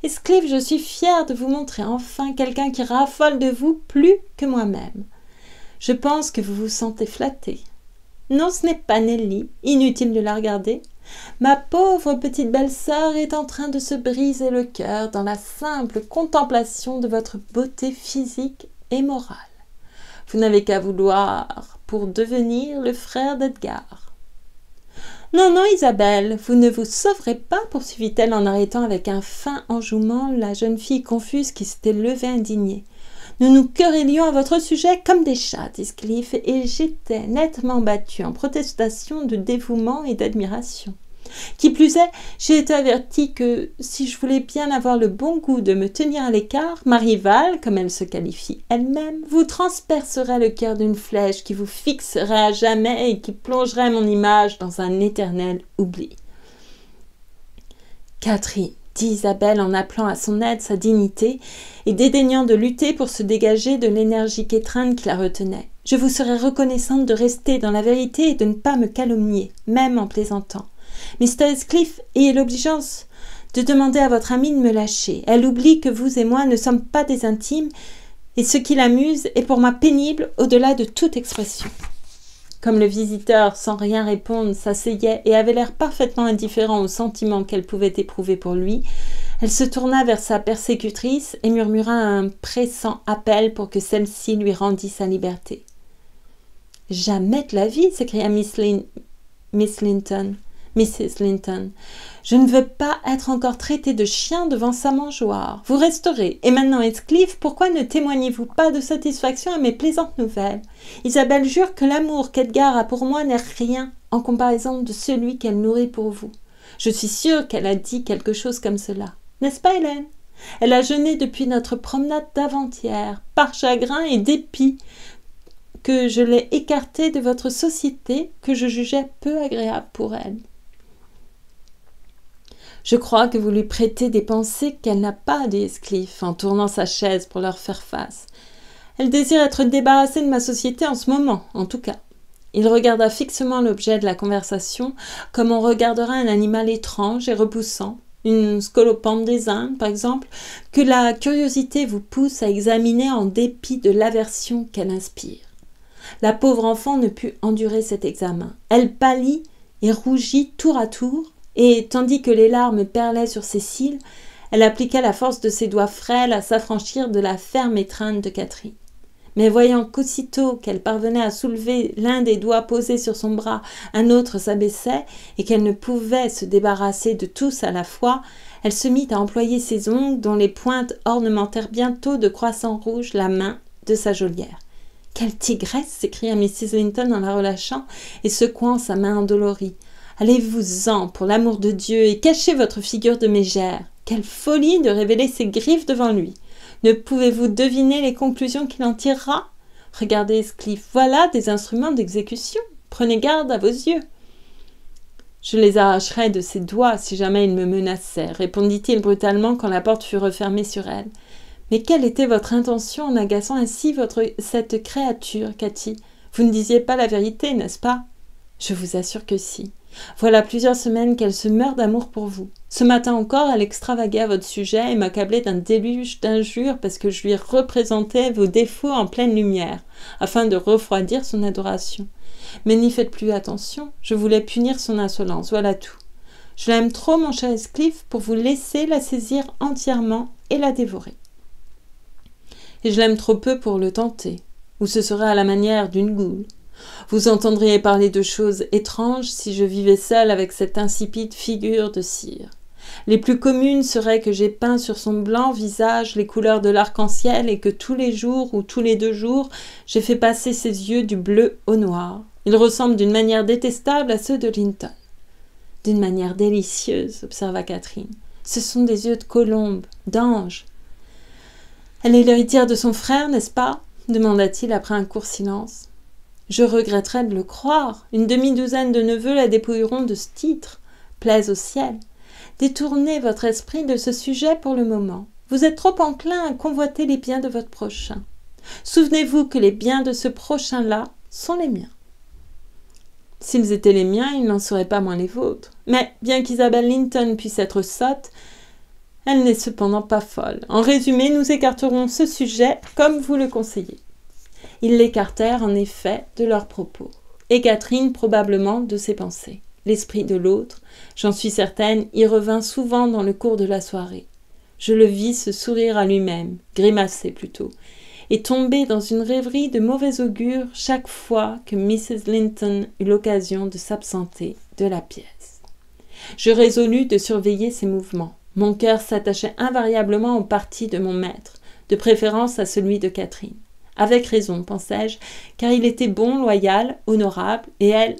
Speaker 1: Heathcliff, je suis fière de vous montrer enfin quelqu'un qui raffole de vous plus que moi-même. Je pense que vous vous sentez flatté. Non, ce n'est pas Nelly, inutile de la regarder. Ma pauvre petite belle-sœur est en train de se briser le cœur dans la simple contemplation de votre beauté physique et morale. Vous n'avez qu'à vouloir pour devenir le frère d'Edgar. Non, non, Isabelle, vous ne vous sauverez pas, poursuivit-elle en arrêtant avec un fin enjouement la jeune fille confuse qui s'était levée indignée. Nous nous querellions à votre sujet comme des chats, dit Heathcliff, et j'étais nettement battue en protestation de dévouement et d'admiration. Qui plus est, j'ai été avertie que, si je voulais bien avoir le bon goût de me tenir à l'écart, ma rivale, comme elle se qualifie elle-même, vous transpercerait le cœur d'une flèche qui vous fixerait à jamais et qui plongerait mon image dans un éternel oubli. Catherine, dit Isabelle en appelant à son aide sa dignité et dédaignant de lutter pour se dégager de l'énergique étreinte qui la retenait. Je vous serais reconnaissante de rester dans la vérité et de ne pas me calomnier, même en plaisantant. Mr. Heathcliff, ayez l'obligeance de demander à votre amie de me lâcher. Elle oublie que vous et moi ne sommes pas des intimes, et ce qui l'amuse est pour moi pénible au-delà de toute expression. Comme le visiteur, sans rien répondre, s'asseyait et avait l'air parfaitement indifférent aux sentiments qu'elle pouvait éprouver pour lui, elle se tourna vers sa persécutrice et murmura un pressant appel pour que celle-ci lui rendît sa liberté. « Jamais de la vie !» s'écria Mrs. Linton. « Je ne veux pas être encore traitée de chien devant sa mangeoire. Vous resterez. Et maintenant, Heathcliff, pourquoi ne témoignez-vous pas de satisfaction à mes plaisantes nouvelles? Isabelle jure que l'amour qu'Edgar a pour moi n'est rien en comparaison de celui qu'elle nourrit pour vous. Je suis sûre qu'elle a dit quelque chose comme cela. N'est-ce pas, Hélène? Elle a jeûné depuis notre promenade d'avant-hier, par chagrin et dépit que je l'ai écartée de votre société que je jugeais peu agréable pour elle. » Je crois que vous lui prêtez des pensées qu'elle n'a pas, dit Heathcliff, en tournant sa chaise pour leur faire face. Elle désire être débarrassée de ma société en ce moment, en tout cas. Il regarda fixement l'objet de la conversation, comme on regarderait un animal étrange et repoussant, une scolopendre des Indes, par exemple, que la curiosité vous pousse à examiner en dépit de l'aversion qu'elle inspire. La pauvre enfant ne put endurer cet examen. Elle pâlit et rougit tour à tour, et, tandis que les larmes perlaient sur ses cils, elle appliqua la force de ses doigts frêles à s'affranchir de la ferme étreinte de Catherine. Mais voyant qu'aussitôt qu'elle parvenait à soulever l'un des doigts posés sur son bras, un autre s'abaissait, et qu'elle ne pouvait se débarrasser de tous à la fois, elle se mit à employer ses ongles, dont les pointes ornementèrent bientôt de croissants rouges la main de sa geôlière. « Quelle tigresse !» s'écria Mrs. Linton en la relâchant et secouant sa main endolorie. « Allez-vous-en, pour l'amour de Dieu, et cachez votre figure de mégère. Quelle folie de révéler ses griffes devant lui. Ne pouvez-vous deviner les conclusions qu'il en tirera? Regardez, Heathcliff, voilà des instruments d'exécution. Prenez garde à vos yeux. » « Je les arracherai de ses doigts si jamais il me menaçait, répondit-il brutalement quand la porte fut refermée sur elle. « Mais quelle était votre intention en agaçant ainsi cette créature, Cathy? Vous ne disiez pas la vérité, n'est-ce pas? » ?»« Je vous assure que si. Voilà plusieurs semaines qu'elle se meurt d'amour pour vous. Ce matin encore, elle extravaguait à votre sujet et m'accablait d'un déluge d'injures parce que je lui représentais vos défauts en pleine lumière, afin de refroidir son adoration. Mais n'y faites plus attention, je voulais punir son insolence, voilà tout. Je l'aime trop, mon cher Heathcliff, pour vous laisser la saisir entièrement et la dévorer. Et je l'aime trop peu pour le tenter, ou ce serait à la manière d'une goule. Vous entendriez parler de choses étranges si je vivais seule avec cette insipide figure de cire. Les plus communes seraient que j'ai peint sur son blanc visage les couleurs de l'arc-en-ciel et que tous les jours ou tous les 2 jours, j'ai fait passer ses yeux du bleu au noir. Ils ressemblent d'une manière détestable à ceux de Linton. « D'une manière délicieuse, observa Catherine. Ce sont des yeux de colombe, d'ange. Elle est l'héritière de son frère, n'est-ce pas? Demanda-t-il après un court silence. Je regretterais de le croire. Une demi-douzaine de neveux la dépouilleront de ce titre. Plaise au ciel. Détournez votre esprit de ce sujet pour le moment. Vous êtes trop enclin à convoiter les biens de votre prochain. Souvenez-vous que les biens de ce prochain-là sont les miens. S'ils étaient les miens, ils n'en seraient pas moins les vôtres. Mais, bien qu'Isabelle Linton puisse être sotte, elle n'est cependant pas folle. En résumé, nous écarterons ce sujet comme vous le conseillez. » Ils l'écartèrent en effet de leurs propos, et Catherine probablement de ses pensées. L'esprit de l'autre, j'en suis certaine, y revint souvent dans le cours de la soirée. Je le vis se sourire à lui-même, grimacer plutôt, et tomber dans une rêverie de mauvais augure chaque fois que Mrs. Linton eut l'occasion de s'absenter de la pièce. Je résolus de surveiller ses mouvements. Mon cœur s'attachait invariablement au parti de mon maître, de préférence à celui de Catherine. Avec raison, pensai-je, car il était bon, loyal, honorable, et elle...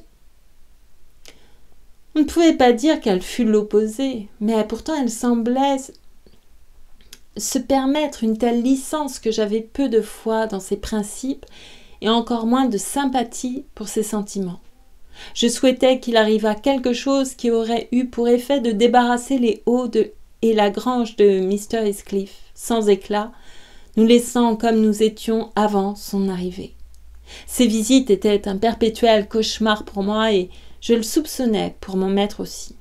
Speaker 1: On ne pouvait pas dire qu'elle fût l'opposé, mais pourtant elle semblait se permettre une telle licence que j'avais peu de foi dans ses principes et encore moins de sympathie pour ses sentiments. Je souhaitais qu'il arrivât quelque chose qui aurait eu pour effet de débarrasser les hauts et la grange de Mr. Heathcliff, sans éclat, nous laissant comme nous étions avant son arrivée. Ces visites étaient un perpétuel cauchemar pour moi et je le soupçonnais pour mon maître aussi.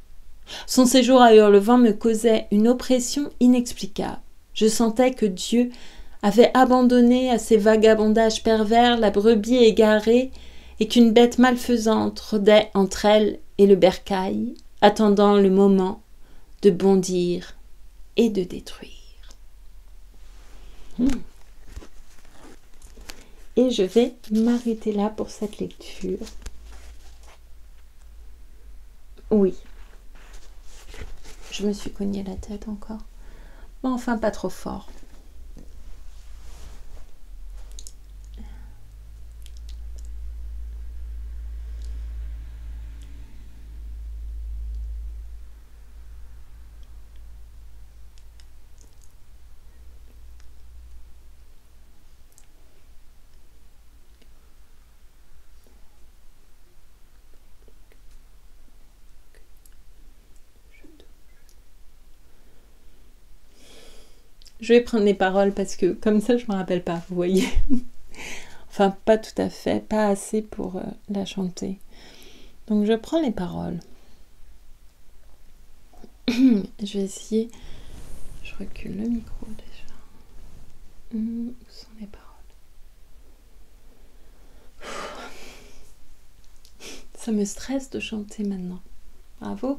Speaker 1: Son séjour à Hurlevent me causait une oppression inexplicable. Je sentais que Dieu avait abandonné à ses vagabondages pervers la brebis égarée et qu'une bête malfaisante rôdait entre elle et le bercail, attendant le moment de bondir et de détruire. Et je vais m'arrêter là pour cette lecture. Oui, je me suis cogné la tête encore, mais enfin pas trop fort. Je vais prendre les paroles parce que comme ça, je me rappelle pas, vous voyez. Enfin, pas tout à fait, pas assez pour la chanter. Donc, je prends les paroles. Je vais essayer. Je recule le micro déjà. Où sont les paroles? Ça me stresse de chanter maintenant. Bravo.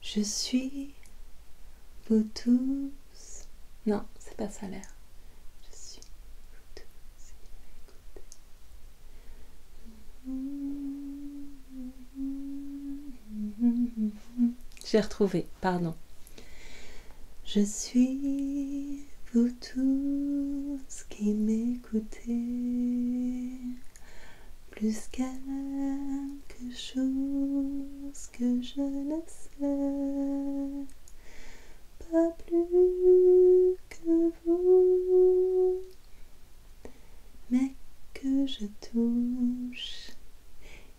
Speaker 1: Je suis vous tous. Non, c'est pas ça l'air. Je suis vous tous. J'ai retrouvé, pardon. Je suis vous tous qui m'écoutez, plus quelque chose que je ne sais, pas plus que vous, mais que je touche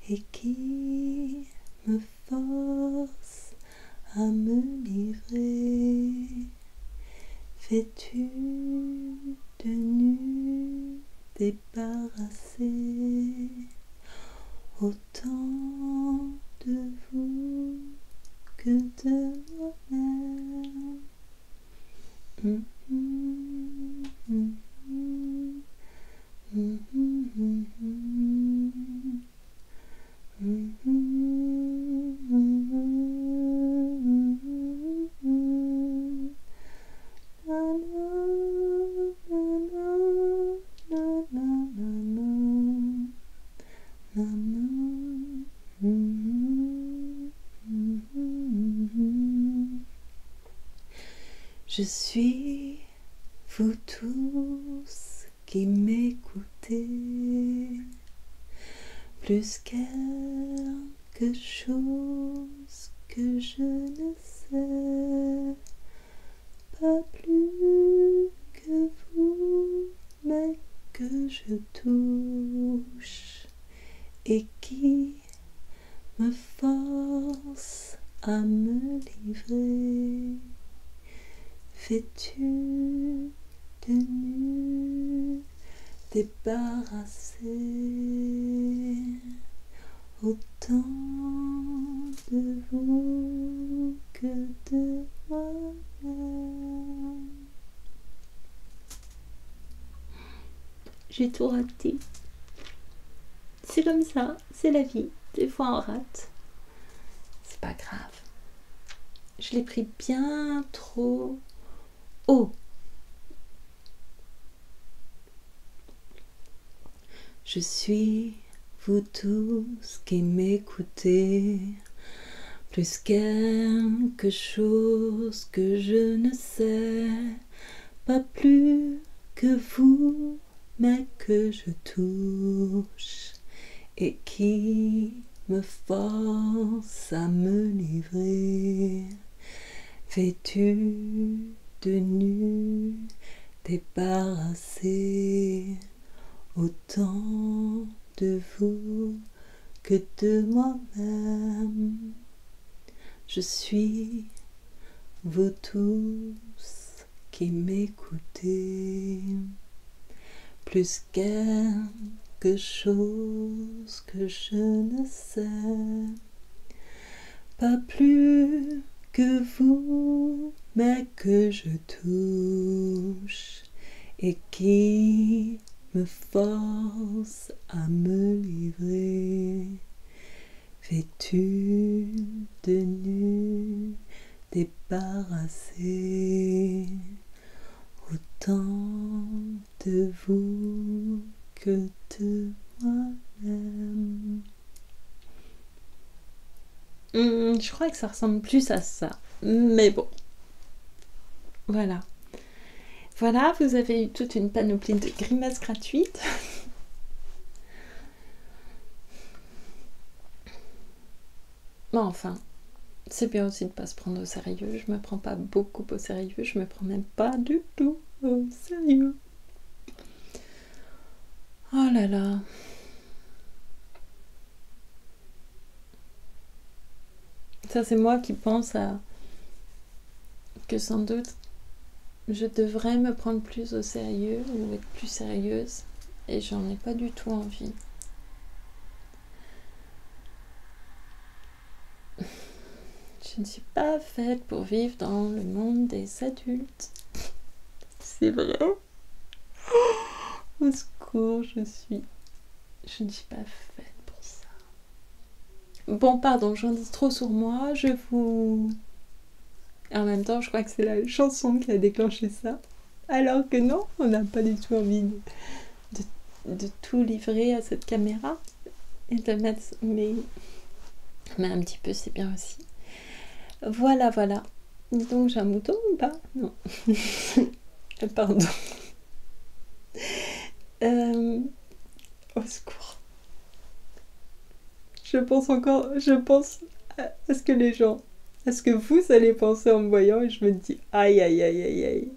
Speaker 1: et qui me force à me livrer, vêtu de nu, débarrassé, autant de vous que de moi-même. Je suis vous tous qui m'écoutez, plus quelque chose que je ne sais, pas plus que vous, mais que je touche et qui me force à me livrer, vêtu de nu, débarrassé, autant de vous que de moi-même. J'ai tout raté. C'est comme ça, c'est la vie. Des fois on rate. C'est pas grave. Je l'ai pris bien trop haut. Je suis vous tous qui m'écoutez, plus quelque chose que je ne sais, pas plus que vous, mais que je touche et qui me force à me livrer, vêtu de nu, débarrassé, autant de vous que de moi-même. Je suis vous tous qui m'écoutez, plus quelque chose que je ne sais, pas plus que vous, mais que je touche et qui me force à me livrer, vêtu de nu, débarrassé, autant de vous que de moi-même. Je crois que ça ressemble plus à ça, mais bon. Voilà. Voilà, vous avez eu toute une panoplie de grimaces gratuites. Bon, enfin, c'est bien aussi de ne pas se prendre au sérieux. Je me prends pas beaucoup au sérieux, je me prends même pas du tout au sérieux. Oh là là. Ça, c'est moi qui pense à que sans doute je devrais me prendre plus au sérieux ou être plus sérieuse et j'en ai pas du tout envie. Je ne suis pas faite pour vivre dans le monde des adultes. C'est vrai. Au secours, je ne suis pas faite pour ça. Bon, pardon, j'en dis trop sur moi. En même temps, je crois que c'est la chanson qui a déclenché ça. Alors que non, on n'a pas du tout envie de tout livrer à cette caméra et de mettre. Mais un petit peu, c'est bien aussi. Voilà, voilà. Dis donc, j'ai un mouton ou pas? Non. Pardon. Au secours. Je pense à ce que les gens, à ce que vous allez penser en me voyant et je me dis aïe aïe aïe aïe aïe.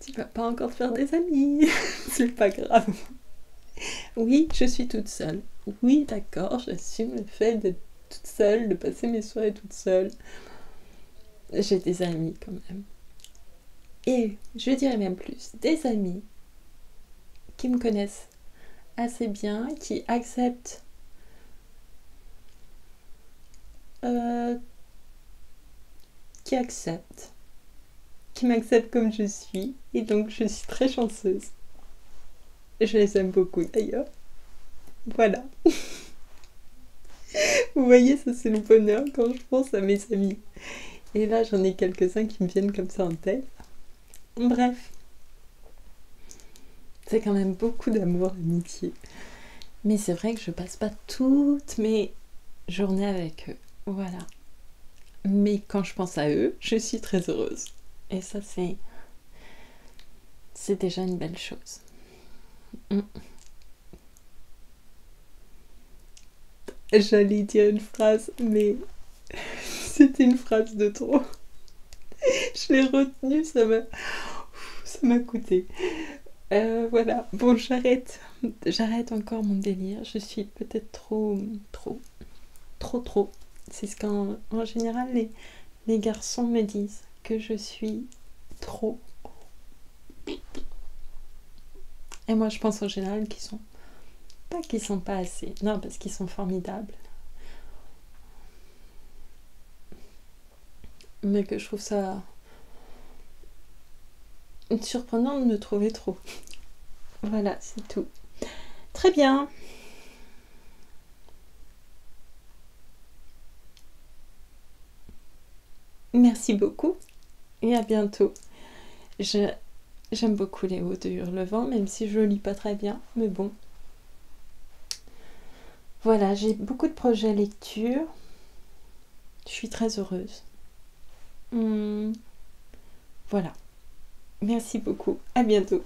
Speaker 1: Tu vas pas encore te faire des amis. C'est pas grave. Oui, je suis toute seule. Oui, d'accord, j'assume le fait d'être toute seule, de passer mes soirées toute seule. J'ai des amis quand même. Et je dirais même plus, des amis qui me connaissent assez bien, qui acceptent qui m'acceptent comme je suis, et donc je suis très chanceuse. Je les aime beaucoup d'ailleurs. Voilà. Vous voyez, ça c'est le bonheur quand je pense à mes amis. Et là, j'en ai quelques-uns qui me viennent comme ça en tête. Bref. C'est quand même beaucoup d'amour, d'amitié. Mais c'est vrai que je passe pas toutes mes journées avec eux. Voilà. Mais quand je pense à eux, je suis très heureuse. Et ça, c'est déjà une belle chose. J'allais dire une phrase, mais c'était une phrase de trop. Je l'ai retenue, ça m'a coûté. Voilà, bon, j'arrête encore mon délire. Je suis peut-être trop. C'est ce qu'en général les garçons me disent, que je suis trop. Et moi, je pense en général qu'ils sont pas assez. Non, parce qu'ils sont formidables. Mais que je trouve ça surprenant de me trouver trop. Voilà, c'est tout. Très bien. Merci beaucoup et à bientôt. J'aime beaucoup les hauts de Hurlevent, même si je lis pas très bien, mais bon. Voilà, j'ai beaucoup de projets lecture. Je suis très heureuse. Voilà. Merci beaucoup. À bientôt.